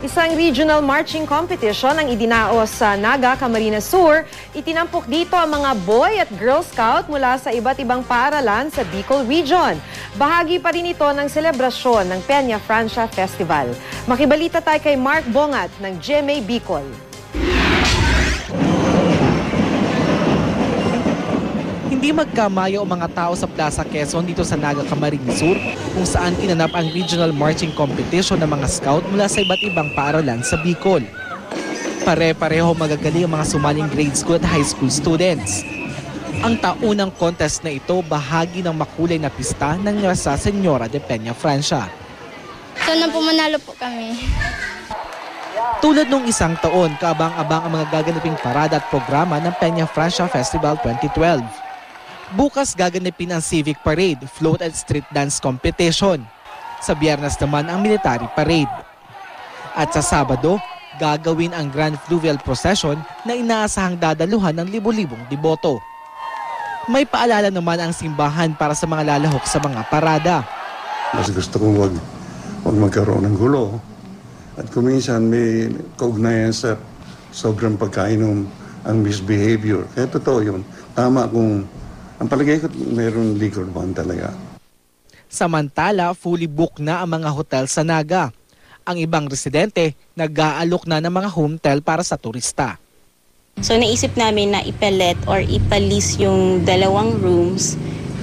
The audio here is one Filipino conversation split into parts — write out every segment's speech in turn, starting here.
Isang regional marching competition ang idinaos sa Naga, Camarines Sur. Itinampok dito ang mga boy at girl scout mula sa iba't ibang paaralan sa Bicol Region. Bahagi pa rin ito ng selebrasyon ng Peña Francia Festival. Makibalita tayo kay Mark Bongat ng GMA Bicol. Hindi magkamayo ang mga tao sa Plaza Quezon dito sa Naga, Camarines Sur kung saan kinanap ang regional marching competition ng mga scout mula sa iba't ibang paaralan sa Bicol. Pare-pareho magagaling ang mga sumaling grade school at high school students. Ang taunang contest na ito bahagi ng makulay na pista ng Nuestra Señora de Peña Francia. Sana po manalo po kami. Tulad nung isang taon, kaabang-abang ang mga gaganaping parada at programa ng Peña Francia Festival 2012. Bukas gaganapin ang civic parade, float at street dance competition. Sa Biyernes naman ang military parade. At sa Sabado, gagawin ang Grand Fluvial Procession na inaasahang dadaluhan ng libo-libong deboto. May paalala naman ang simbahan para sa mga lalahok sa mga parada. Mas gusto kong wag magkaroon ng gulo. At kung minsan may kaugnayan sa sobrang pagkainom ang misbehavior. Kaya totoo yun. Tama kung ang palagay ko mayroong liquor ban talaga. Samantala, fully booked na ang mga hotel sa Naga. Ang ibang residente, nag-aalok na ng mga hotel para sa turista. So naisip namin na ipalit or ipalis yung 2 rooms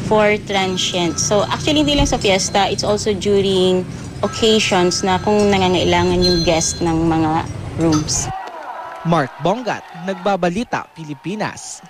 for transient. So actually hindi lang sa fiesta, it's also during occasions na kung nangangailangan yung guest ng mga rooms. Mark Bongat, Nagbabalita, Pilipinas.